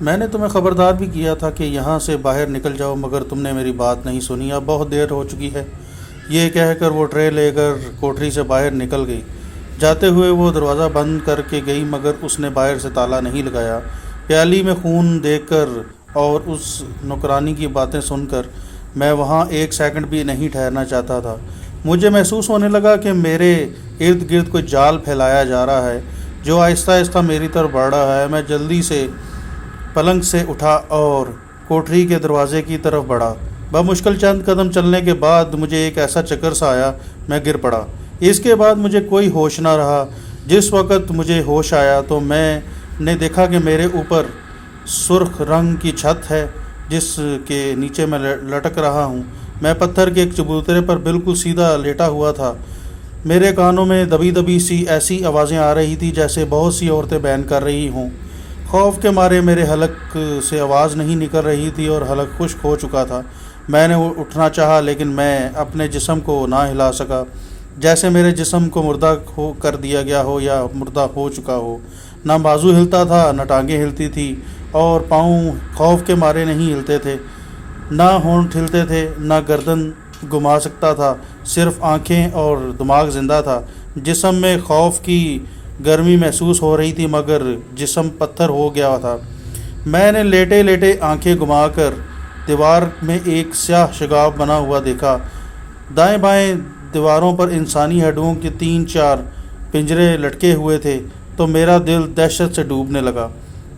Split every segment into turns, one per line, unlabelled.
میں نے تمہیں خبردار بھی کیا تھا کہ یہاں سے باہر نکل جاؤ، مگر تم نے میری بات نہیں سنی۔ اب بہت دیر ہو چکی ہے۔ یہ کہہ کر وہ ٹرے لے کر کوٹری سے باہر نکل گئی۔ جاتے ہوئے وہ دروازہ بند کر کے گئی، مگر اس نے باہر سے تالا نہیں لگایا۔ پیالی میں خون دیکھ کر اور اس نوکرانی کی باتیں سن کر میں وہاں ایک سیکنڈ بھی نہیں ٹھہرنا چاہتا تھا۔ مجھے محسوس ہونے لگا کہ میرے ارد گرد کوئی جال پھیلایا جا رہا ہے جو آہستہ آہستہ میری طرف بڑھ رہا ہے۔ میں جلدی سے پلنگ سے اٹھا اور کوٹری کے دروازے کی طرف بڑھا۔ بمشکل چند قدم چلنے کے بعد مجھے ایک ایسا چکر سا آیا، میں گر پڑا۔ اس کے بعد مجھے کوئی ہوش نہ رہا۔ جس وقت مجھے ہوش آیا تو میں نے دیکھا کہ میرے اوپر سرخ رنگ کی چھت ہے جس کے نیچے میں لٹک رہا ہوں۔ میں پتھر کے ایک چبوترے پر بالکل سیدھا لیٹا ہوا تھا۔ میرے کانوں میں دبی دبی سی ایسی آوازیں آ رہی تھی جیسے بہت سی عورتیں بیان کر رہی ہوں۔ خوف کے مارے میرے حلق سے آواز نہیں نکل رہی تھی اور حلق خشک ہو چکا تھا۔ میں نے اٹھنا چاہا لیکن میں اپنے جسم کو نہ ہلا سکا، جیسے میرے جسم کو مردہ کر دیا گیا ہو یا مردہ ہو چکا ہو۔ نہ بازو ہلتا تھا، نہ ٹانگیں ہلتی تھی اور پاؤں خوف کے مارے نہیں ہلتے تھے۔ نہ ہونٹ ہلتے تھے، نہ گردن گھما سکتا تھا، صرف آنکھیں اور دماغ زندہ تھا۔ جسم میں خوف کی گرمی محسوس ہو رہی تھی مگر جسم پتھر ہو گیا تھا۔ میں نے لیٹے لیٹے آنکھیں گھما کر دیوار میں ایک سیاہ شگاف بنا ہوا دیکھا۔ دائیں بائیں دیواروں پر انسانی ہڈیوں کے 3-4 پنجرے لٹکے ہوئے تھے تو میرا دل دہشت سے ڈوبنے لگا۔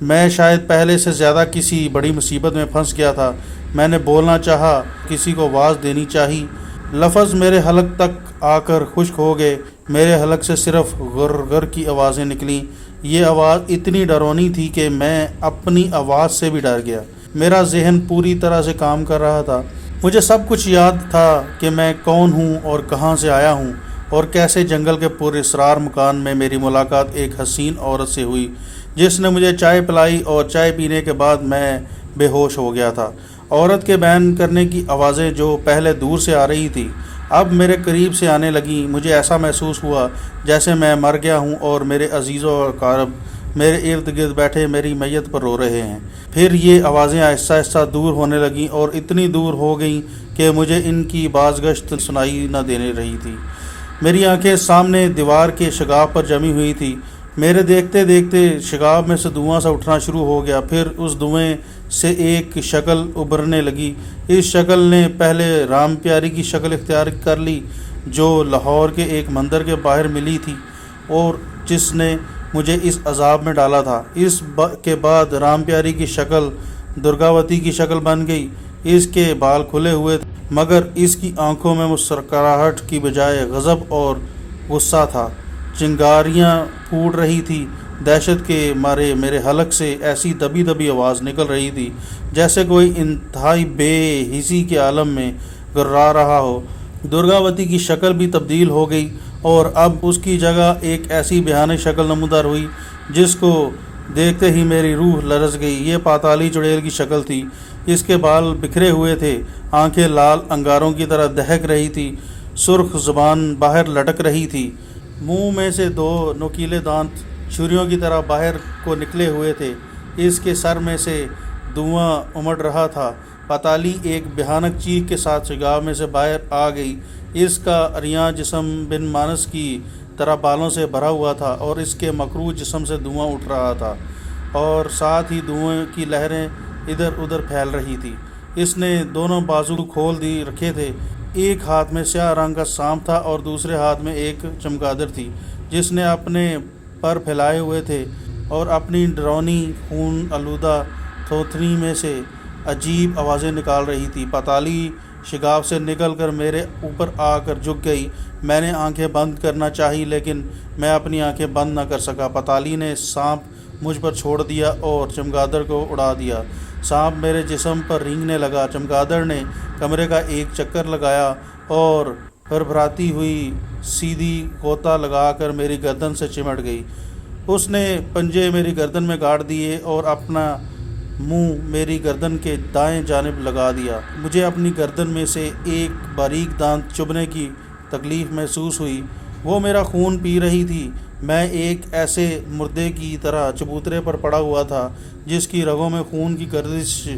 میں شاید پہلے سے زیادہ کسی بڑی مصیبت میں پھنس گیا تھا۔ میں نے بولنا چاہا، کسی کو آواز دینی چاہی۔ لفظ میرے حلق تک آ کر خشک ہو گئے۔ میرے حلق سے صرف گر گر کی آوازیں نکلیں۔ یہ آواز اتنی ڈراؤنی تھی کہ میں اپنی آواز سے بھی ڈر گیا۔ میرا ذہن پوری طرح سے کام کر رہا تھا۔ مجھے سب کچھ یاد تھا کہ میں کون ہوں اور کہاں سے آیا ہوں اور کیسے جنگل کے پراسرار مکان میں میری ملاقات ایک حسین عورت سے ہوئی جس نے مجھے چائے پلائی، اور چائے پینے کے بعد میں بے ہوش ہو گیا تھا۔ عورت کے بیان کرنے کی آوازیں جو پہلے دور سے آ رہی تھی اب میرے قریب سے آنے لگیں۔ مجھے ایسا محسوس ہوا جیسے میں مر گیا ہوں اور میرے عزیزوں اور اقارب میرے ارد گرد بیٹھے میری میت پر رو رہے ہیں۔ پھر یہ آوازیں آہستہ آہستہ دور ہونے لگیں اور اتنی دور ہو گئیں کہ مجھے ان کی بازگشت سنائی نہ دینے رہی تھی۔ میری آنکھیں سامنے دیوار کے شگاف پر جمی ہوئی تھی۔ میرے دیکھتے دیکھتے شگاف میں سے دھواں سا اٹھنا شروع ہو گیا۔ پھر اس دھوئیں سے ایک شکل ابھرنے لگی۔ اس شکل نے پہلے رام پیاری کی شکل اختیار کر لی جو لاہور کے ایک مندر کے باہر ملی تھی اور جس نے مجھے اس عذاب میں ڈالا تھا۔ اس کے بعد رام پیاری کی شکل درگاوتی کی شکل بن گئی۔ اس کے بال کھلے ہوئے تھے مگر اس کی آنکھوں میں مسکراہٹ کی بجائے غضب اور غصہ تھا۔ چنگاریاں پھوٹ رہی تھی۔ دہشت کے مارے میرے حلق سے ایسی دبی دبی آواز نکل رہی تھی جیسے کوئی انتہائی بے حسی کے عالم میں گررا رہا ہو۔ درگاوتی کی شکل بھی تبدیل ہو گئی اور اب اس کی جگہ ایک ایسی بھیانک شکل نمودار ہوئی جس کو دیکھتے ہی میری روح لرز گئی۔ یہ پاتالی چڑیل کی شکل تھی۔ اس کے بال بکھرے ہوئے تھے، آنکھیں لال انگاروں کی طرح دہک رہی تھی، سرخ زبان باہر لٹک رہی تھی، منہ میں سے 2 نوکیلے دانت چھریوں کی طرح باہر کو نکلے ہوئے تھے۔ اس کے سر میں سے دھواں امڑ رہا تھا۔ پاتالی ایک بھیانک چیخ کے ساتھ شگاف میں سے باہر آ گئی۔ اس کا عریاں جسم بن مانس کی طرح بالوں سے بھرا ہوا تھا اور اس کے مکروع جسم سے دھواں اٹھ رہا تھا اور ساتھ ہی دھوئیں کی لہریں ادھر ادھر پھیل رہی تھی۔ اس نے دونوں بازو کھول رکھے تھے۔ ایک ہاتھ میں سیاہ رنگ کا سانپ تھا اور دوسرے ہاتھ میں ایک چمگادڑ تھی جس نے اپنے پر پھیلائے ہوئے تھے اور اپنی ڈراؤنی خون آلودہ تھوتنی میں سے عجیب آوازیں نکال رہی تھی۔ پاتالی شگاف سے نکل کر میرے اوپر آ کر جھک گئی۔ میں نے آنکھیں بند کرنا چاہی لیکن میں اپنی آنکھیں بند نہ کر سکا۔ پاتالی نے سانپ مجھ پر چھوڑ دیا اور چمگادڑ کو اڑا دیا۔ سانپ میرے جسم پر رینگنے لگا۔ چمگادڑ نے کمرے کا ایک چکر لگایا اور بھربھراتی ہوئی سیدھی غوطہ لگا کر میری گردن سے چمٹ گئی۔ اس نے پنجے میری گردن میں گاڑ دیے اور اپنا منہ میری گردن کے دائیں جانب لگا دیا۔ مجھے اپنی گردن میں سے ایک باریک دانت چبھنے کی تکلیف محسوس ہوئی۔ وہ میرا خون پی رہی تھی۔ میں ایک ایسے مردے کی طرح چبوترے پر پڑا ہوا تھا جس کی رگوں میں خون کی گردش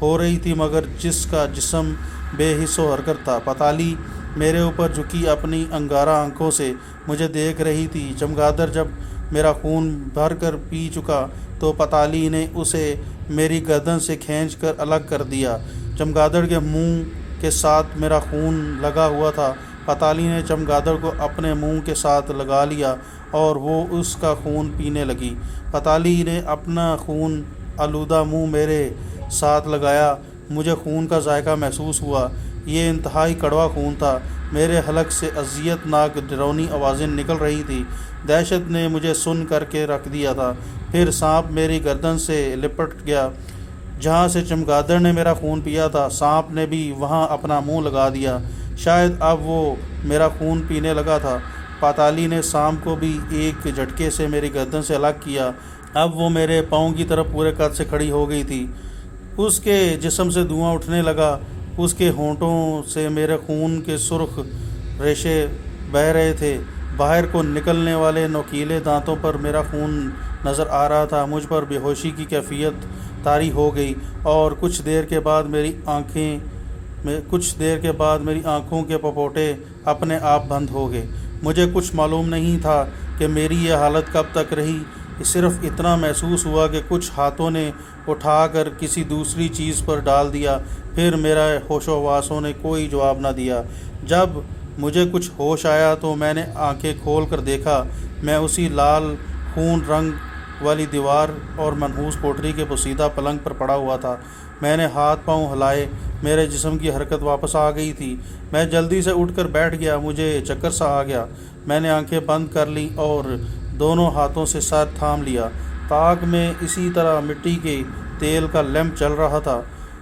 ہو رہی تھی، مگر جس کا جسم بے حس و حرکت تھا۔ پتالی میرے اوپر جھکی اپنی انگارہ آنکھوں سے مجھے دیکھ رہی تھی۔ چمگادڑ جب میرا خون بھر کر پی چکا تو پتالی نے اسے میری گردن سے کھینچ کر الگ کر دیا۔ چمگادڑ کے منہ کے ساتھ میرا خون لگا ہوا تھا۔ پتالی نے چمگادڑ کو اپنے منہ کے ساتھ لگا لیا اور وہ اس کا خون پینے لگی۔ پتالی نے اپنا خون آلودہ منہ میرے ساتھ لگایا۔ مجھے خون کا ذائقہ محسوس ہوا۔ یہ انتہائی کڑوا خون تھا۔ میرے حلق سے اذیت ناک ڈراؤنی آوازیں نکل رہی تھیں۔ دہشت نے مجھے سن کر کے رکھ دیا تھا۔ پھر سانپ میری گردن سے لپٹ گیا جہاں سے چمگادڑ نے میرا خون پیا تھا۔ سانپ نے بھی وہاں اپنا منہ لگا دیا۔ شاید اب وہ میرا خون پینے لگا تھا۔ پتالی نے سانپ کو بھی ایک جھٹکے سے میری گردن سے الگ کیا۔ اب وہ میرے پاؤں کی طرف پورے قد سے کھڑی ہو گئی تھی۔ اس کے جسم سے دھواں اٹھنے لگا۔ اس کے ہونٹوں سے میرے خون کے سرخ ریشے بہہ رہے تھے۔ باہر کو نکلنے والے نوکیلے دانتوں پر میرا خون نظر آ رہا تھا۔ مجھ پر بے ہوشی کی کیفیت طاری ہو گئی اور کچھ دیر کے بعد میری آنکھوں کے پپوٹے اپنے آپ بند ہو گئے۔ مجھے کچھ معلوم نہیں تھا کہ میری یہ حالت کب تک رہی۔ صرف اتنا محسوس ہوا کہ کچھ ہاتھوں نے اٹھا کر کسی دوسری چیز پر ڈال دیا۔ پھر میرا ہوش و حواسوں نے کوئی جواب نہ دیا۔ جب مجھے کچھ ہوش آیا تو میں نے آنکھیں کھول کر دیکھا۔ میں اسی لال خون رنگ والی دیوار اور منحوس کوٹری کے پوشیدہ پلنگ پر پڑا ہوا تھا۔ میں نے ہاتھ پاؤں ہلائے۔ میرے جسم کی حرکت واپس آ گئی تھی۔ میں جلدی سے اٹھ کر بیٹھ گیا۔ مجھے چکر سا آ گیا۔ میں نے آنکھیں بند کر لیں اور دونوں ہاتھوں سے سر تھام لیا۔ طاق میں اسی طرح مٹی کے تیل کا لیمپ جل رہا تھا۔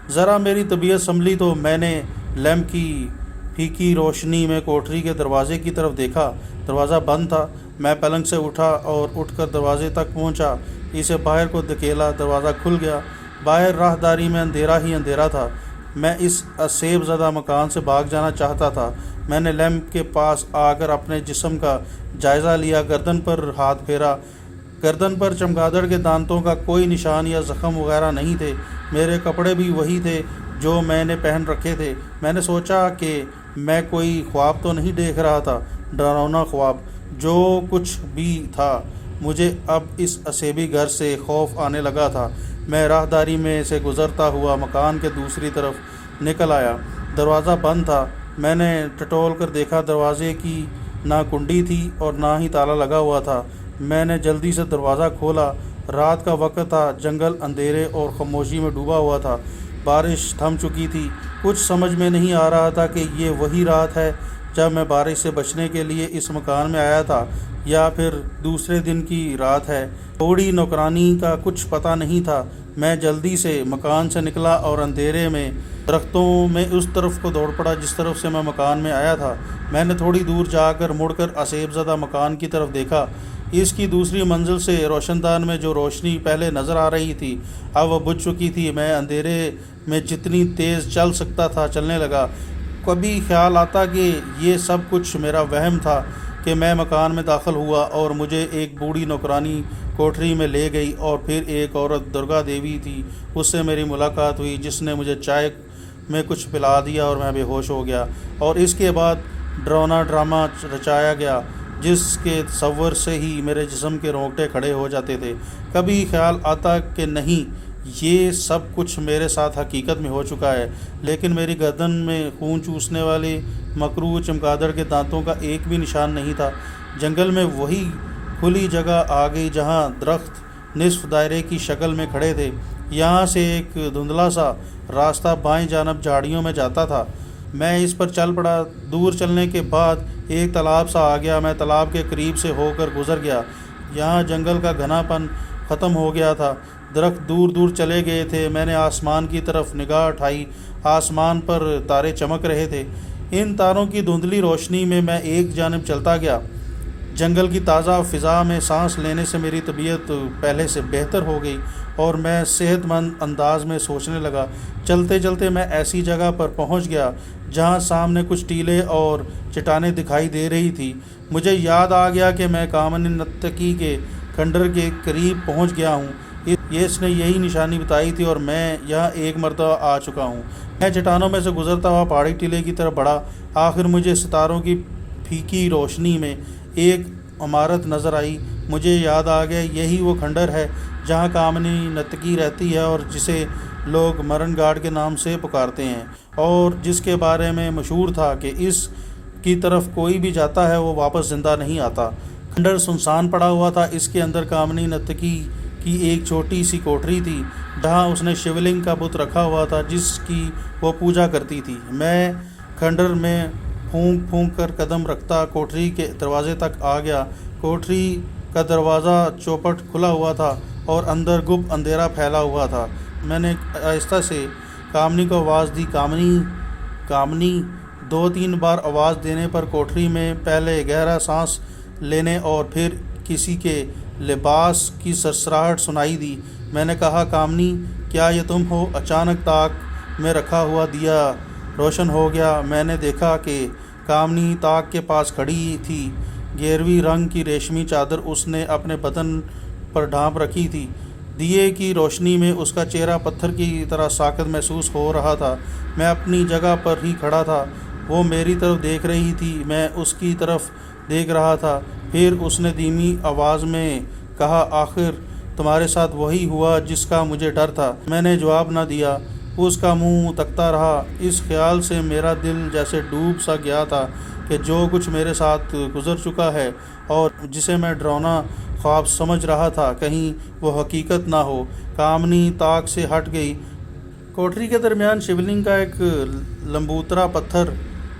ذرا میری طبیعت سنبھلی تو میں نے لیمپ کی پھیکی روشنی میں کوٹری کے دروازے کی طرف دیکھا۔ دروازہ بند تھا۔ میں پلنگ سے اٹھا اور اٹھ کر دروازے تک پہنچا۔ اسے باہر کو دھکیلا۔ دروازہ کھل گیا۔ باہر راہداری میں اندھیرا ہی اندھیرا تھا۔ میں اس عصیب زدہ مکان سے بھاگ جانا چاہتا تھا۔ میں نے لیمپ کے پاس آ کر اپنے جسم کا جائزہ لیا، گردن پر ہاتھ پھیرا۔ گردن پر چمگادڑ کے دانتوں کا کوئی نشان یا زخم وغیرہ نہیں تھے۔ میرے کپڑے بھی وہی تھے جو میں نے پہن رکھے تھے۔ میں نے سوچا کہ میں کوئی خواب تو نہیں دیکھ رہا تھا، ڈراؤنا خواب۔ جو کچھ بھی تھا، مجھے اب اس عصیبی گھر سے خوف آنے لگا تھا۔ میں راہداری میں سے گزرتا ہوا مکان کے دوسری طرف نکل آیا۔ دروازہ بند تھا۔ میں نے ٹٹول کر دیکھا، دروازے کی نہ کنڈی تھی اور نہ ہی تالا لگا ہوا تھا۔ میں نے جلدی سے دروازہ کھولا۔ رات کا وقت تھا۔ جنگل اندھیرے اور خاموشی میں ڈوبا ہوا تھا۔ بارش تھم چکی تھی۔ کچھ سمجھ میں نہیں آ رہا تھا کہ یہ وہی رات ہے جب میں بارش سے بچنے کے لیے اس مکان میں آیا تھا یا پھر دوسرے دن کی رات ہے۔ تھوڑی نوکرانی کا کچھ پتہ نہیں تھا۔ میں جلدی سے مکان سے نکلا اور اندھیرے میں درختوں میں اس طرف کو دوڑ پڑا جس طرف سے میں مکان میں آیا تھا۔ میں نے تھوڑی دور جا کر مڑ کر عصیب زدہ مکان کی طرف دیکھا۔ اس کی دوسری منزل سے روشن دان میں جو روشنی پہلے نظر آ رہی تھی اب وہ بجھ چکی تھی۔ میں اندھیرے میں جتنی تیز چل سکتا تھا چلنے لگا۔ کبھی خیال آتا کہ یہ سب کچھ میرا وہم تھا کہ میں مکان میں داخل ہوا اور مجھے ایک بوڑھی نوکرانی کوٹری میں لے گئی اور پھر ایک عورت درگا دیوی تھی، اس سے میری ملاقات ہوئی جس نے مجھے چائے میں کچھ پلا دیا اور میں بے ہوش ہو گیا۔ اور اس کے بعد ڈراؤنا ڈرامہ رچایا گیا جس کے تصور سے ہی میرے جسم کے رونگٹے کھڑے ہو جاتے تھے۔ کبھی خیال آتا کہ نہیں، یہ سب کچھ میرے ساتھ حقیقت میں ہو چکا ہے، لیکن میری گردن میں خون چوسنے والی مکروہ چمگادڑ کے دانتوں کا ایک بھی نشان نہیں تھا۔ جنگل میں وہی کھلی جگہ آ گئی جہاں درخت نصف دائرے کی شکل میں کھڑے تھے۔ یہاں سے ایک دھندلا سا راستہ بائیں جانب جھاڑیوں میں جاتا تھا۔ میں اس پر چل پڑا۔ دور چلنے کے بعد ایک تالاب سا آ گیا۔ میں تالاب کے قریب سے ہو کر گزر گیا۔ یہاں جنگل کا گھنا پن ختم ہو گیا تھا۔ درخت دور دور چلے گئے تھے۔ میں نے آسمان کی طرف نگاہ اٹھائی۔ آسمان پر تارے چمک رہے تھے۔ ان تاروں کی دھندلی روشنی میں میں ایک جانب چلتا گیا۔ جنگل کی تازہ فضا میں سانس لینے سے میری طبیعت پہلے سے بہتر ہو گئی اور میں صحت مند انداز میں سوچنے لگا۔ چلتے چلتے میں ایسی جگہ پر پہنچ گیا جہاں سامنے کچھ ٹیلے اور چٹانیں دکھائی دے رہی تھی۔ مجھے یاد آ گیا کہ میں کامنی نرتکی کے کھنڈر کے قریب پہنچ گیا ہوں۔ اس نے یہی نشانی بتائی تھی اور میں یہاں ایک مرتبہ آ چکا ہوں۔ میں چٹانوں میں سے گزرتا ہوا پہاڑی ٹیلے کی طرف بڑھا۔ آخر مجھے ستاروں کی پھیکی روشنی میں ایک عمارت نظر آئی۔ مجھے یاد آ گیا یہی وہ کھنڈر ہے جہاں کامنی نرتکی رہتی ہے اور جسے لوگ مرن گاڑ کے نام سے پکارتے ہیں، اور جس کے بارے میں مشہور تھا کہ اس کی طرف کوئی بھی جاتا ہے وہ واپس زندہ نہیں آتا۔ کھنڈر سنسان پڑا ہوا تھا۔ اس کے اندر کامنی نرتکی کی ایک چھوٹی سی کوٹری تھی جہاں اس نے شیولنگ کا بت رکھا ہوا تھا جس کی وہ پوجا کرتی تھی۔ میں کھنڈر میں پھونک پھونک کر قدم رکھتا کوٹری کے دروازے تک آ گیا۔ کوٹری کا دروازہ چوپٹ کھلا ہوا تھا اور اندر گپ اندھیرا پھیلا ہوا تھا۔ میں نے آہستہ سے کامنی کو آواز دی، کامنی، کامنی۔ 2-3 بار آواز دینے پر کوٹری میں پہلے گہرا سانس لینے اور پھر کسی کے لباس کی سرسراہٹ سنائی دی۔ میں نے کہا، کامنی، کیا یہ تم ہو؟ اچانک طاق میں رکھا ہوا دیا روشن ہو گیا۔ میں نے دیکھا کہ کامنی طاق کے پاس کھڑی تھی۔ گیروی رنگ کی ریشمی چادر اس نے اپنے بدن پر ڈھانپ رکھی تھی۔ دیے کی روشنی میں اس کا چہرہ پتھر کی طرح ساکت محسوس ہو رہا تھا۔ میں اپنی جگہ پر ہی کھڑا تھا۔ وہ میری طرف دیکھ رہی تھی، میں اس کی طرف دیکھ رہا تھا۔ پھر اس نے دھیمی آواز میں کہا، آخر تمہارے ساتھ وہی ہوا جس کا مجھے ڈر تھا۔ میں نے جواب نہ دیا، اس کا منہ تکتا رہا۔ اس خیال سے میرا دل جیسے ڈوب سا گیا تھا کہ جو کچھ میرے ساتھ گزر چکا ہے اور جسے میں ڈراؤنا خواب سمجھ رہا تھا، کہیں وہ حقیقت نہ ہو۔ کامنی طاق سے ہٹ گئی۔ کوٹری کے درمیان شیولنگ کا ایک لمبوترا پتھر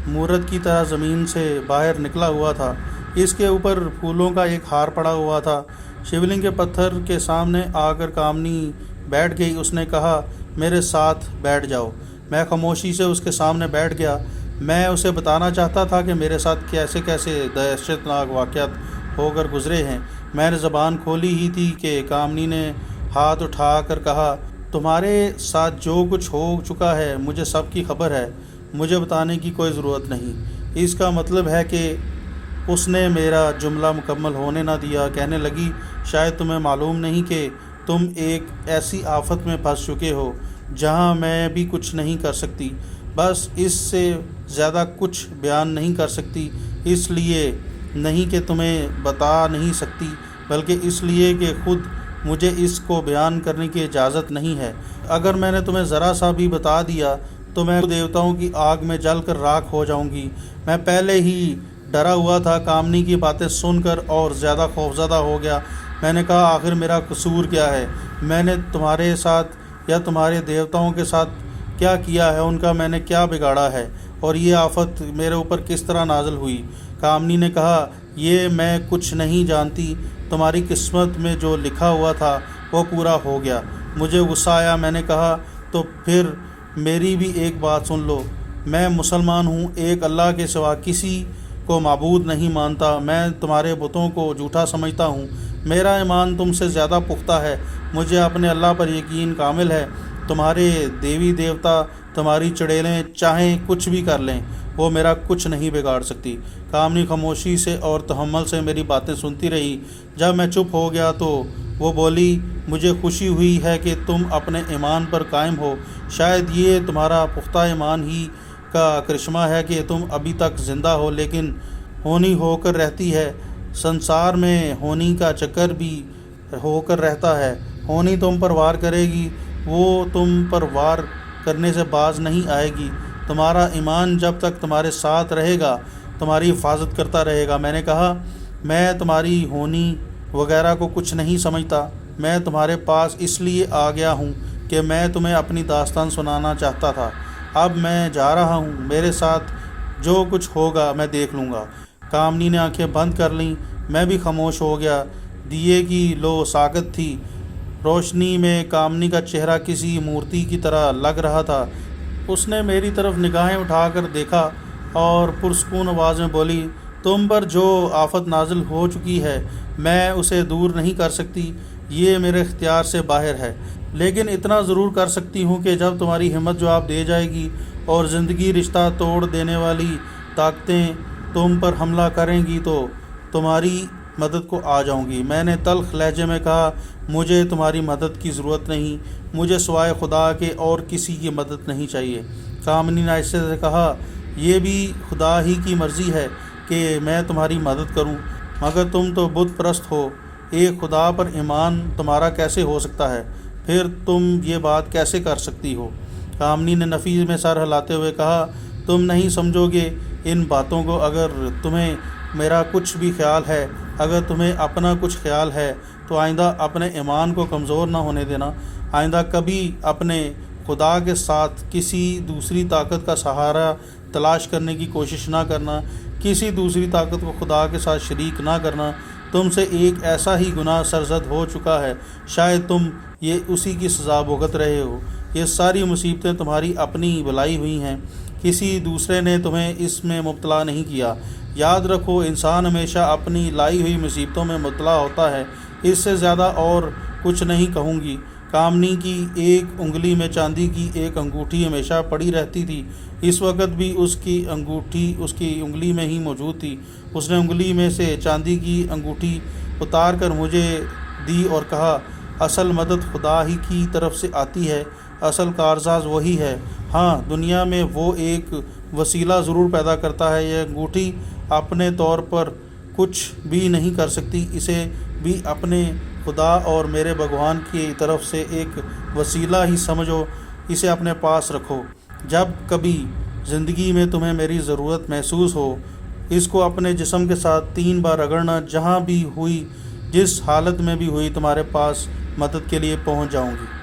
مورت کی طرح زمین سے باہر نکلا ہوا تھا۔ اس کے اوپر پھولوں کا ایک ہار پڑا ہوا تھا۔ شیولنگ کے پتھر کے سامنے آ کر کامنی بیٹھ گئی۔ اس نے کہا، میرے ساتھ بیٹھ جاؤ۔ میں خاموشی سے اس کے سامنے بیٹھ گیا۔ میں اسے بتانا چاہتا تھا کہ میرے ساتھ کیسے کیسے دہشت ناک واقعات ہو کر گزرے ہیں۔ میں نے زبان کھولی ہی تھی کہ کامنی نے ہاتھ اٹھا کر کہا، تمہارے ساتھ جو کچھ ہو چکا ہے مجھے سب کی خبر ہے، مجھے بتانے کی کوئی ضرورت نہیں۔ اس کا مطلب ہے کہ اس نے میرا جملہ مکمل ہونے نہ دیا۔ کہنے لگی، شاید تمہیں معلوم نہیں کہ تم ایک ایسی آفت میں پھنس چکے ہو جہاں میں بھی کچھ نہیں کر سکتی۔ بس اس سے زیادہ کچھ بیان نہیں کر سکتی، اس لیے نہیں کہ تمہیں بتا نہیں سکتی، بلکہ اس لیے کہ خود مجھے اس کو بیان کرنے کی اجازت نہیں ہے۔ اگر میں نے تمہیں ذرا سا بھی بتا دیا تو میں دیوتاؤں کی آگ میں جل کر راکھ ہو جاؤں گی۔ میں پہلے ہی ڈرا ہوا تھا۔ کامنی کی باتیں سن کر اور زیادہ خوفزدہ ہو گیا۔ میں نے کہا، آخر میرا قصور کیا ہے؟ میں نے تمہارے ساتھ یا تمہارے دیوتاؤں کے ساتھ کیا کیا ہے؟ ان کا میں نے کیا بگاڑا ہے؟ اور یہ آفت میرے اوپر کس طرح نازل ہوئی؟ کامنی نے کہا، یہ میں کچھ نہیں جانتی۔ تمہاری قسمت میں جو لکھا ہوا تھا وہ پورا ہو گیا۔ مجھے غصہ آیا۔ میں نے کہا، تو پھر میری بھی ایک بات سن لو۔ میں مسلمان ہوں، ایک اللہ کے سوا کسی کو معبود نہیں مانتا۔ میں تمہارے بتوں کو جھوٹا سمجھتا ہوں۔ میرا ایمان تم سے زیادہ پختہ ہے۔ مجھے اپنے اللہ پر یقین کامل ہے۔ تمہارے دیوی دیوتا، تمہاری چڑیلیں چاہیں کچھ بھی کر لیں، وہ میرا کچھ نہیں بگاڑ سکتی۔ کامنی خاموشی سے اور تحمل سے میری باتیں سنتی رہی۔ جب میں چپ ہو گیا تو وہ بولی، مجھے خوشی ہوئی ہے کہ تم اپنے ایمان پر قائم ہو۔ شاید یہ تمہارا پختہ ایمان ہی کا کرشمہ ہے کہ تم ابھی تک زندہ ہو، لیکن ہونی ہو کر رہتی ہے۔ سنسار میں ہونی کا چکر بھی ہو کر رہتا ہے۔ ہونی تم پر وار کرے گی، وہ تم پر وار کرنے سے باز نہیں آئے گی۔ تمہارا ایمان جب تک تمہارے ساتھ رہے گا تمہاری حفاظت کرتا رہے گا۔ میں نے کہا، میں تمہاری ہونی وغیرہ کو کچھ نہیں سمجھتا۔ میں تمہارے پاس اس لیے آ گیا ہوں کہ میں تمہیں اپنی داستان سنانا چاہتا تھا۔ اب میں جا رہا ہوں، میرے ساتھ جو کچھ ہوگا میں دیکھ لوں گا۔ کامنی نے آنکھیں بند کر لیں۔ میں بھی خاموش ہو گیا۔ دیے کی لو ساکت تھی۔ روشنی میں کامنی کا چہرہ کسی مورتی کی طرح لگ رہا تھا۔ اس نے میری طرف نگاہیں اٹھا کر دیکھا اور پرسکون آواز میں بولی، تم پر جو آفت نازل ہو چکی ہے میں اسے دور نہیں کر سکتی، یہ میرے اختیار سے باہر ہے، لیکن اتنا ضرور کر سکتی ہوں کہ جب تمہاری ہمت جواب دے جائے گی اور زندگی رشتہ توڑ دینے والی طاقتیں تم پر حملہ کریں گی تو تمہاری مدد کو آ جاؤں گی۔ میں نے تلخ لہجے میں کہا، مجھے تمہاری مدد کی ضرورت نہیں، مجھے سوائے خدا کے اور کسی کی مدد نہیں چاہیے۔ کامنی نے آہستہ سے کہا، یہ بھی خدا ہی کی مرضی ہے کہ میں تمہاری مدد کروں، مگر تم تو بت پرست ہو، ایک خدا پر ایمان تمہارا کیسے ہو سکتا ہے؟ پھر تم یہ بات کیسے کر سکتی ہو؟ کامنی نے نفی میں سر ہلاتے ہوئے کہا، تم نہیں سمجھو گے ان باتوں کو۔ اگر تمہیں میرا کچھ بھی خیال ہے، اگر تمہیں اپنا کچھ خیال ہے تو آئندہ اپنے ایمان کو کمزور نہ ہونے دینا، آئندہ کبھی اپنے خدا کے ساتھ کسی دوسری طاقت کا سہارا تلاش کرنے کی کوشش نہ کرنا، کسی دوسری طاقت کو خدا کے ساتھ شریک نہ کرنا۔ تم سے ایک ایسا ہی گناہ سرزد ہو چکا ہے، شاید تم یہ اسی کی سزا بھگت رہے ہو۔ یہ ساری مصیبتیں تمہاری اپنی بلائی ہوئی ہیں، کسی دوسرے نے تمہیں اس میں مبتلا نہیں کیا۔ یاد رکھو، انسان ہمیشہ اپنی لائی ہوئی مصیبتوں میں مبتلا ہوتا ہے، اس سے زیادہ اور کچھ نہیں کہوں گی۔ کامنی کی ایک انگلی میں چاندی کی ایک انگوٹھی ہمیشہ پڑی رہتی تھی، اس وقت بھی اس کی انگوٹھی اس کی انگلی میں ہی موجود تھی۔ اس نے انگلی میں سے چاندی کی انگوٹھی اتار کر مجھے دی اور کہا، اصل مدد خدا ہی کی طرف سے آتی ہے، اصل کارساز وہی ہے۔ ہاں، دنیا میں وہ ایک وسیلہ ضرور پیدا کرتا ہے۔ یہ انگوٹھی اپنے طور پر کچھ بھی نہیں کر سکتی، اسے بھی اپنے خدا اور میرے بھگوان کی طرف سے ایک وسیلہ ہی سمجھو، اسے اپنے پاس رکھو۔ جب کبھی زندگی میں تمہیں میری ضرورت محسوس ہو، اس کو اپنے جسم کے ساتھ 3 بار رگڑنا، جہاں بھی ہوئی، جس حالت میں بھی ہوئی، تمہارے پاس مدد کے لیے پہنچ جاؤں گی۔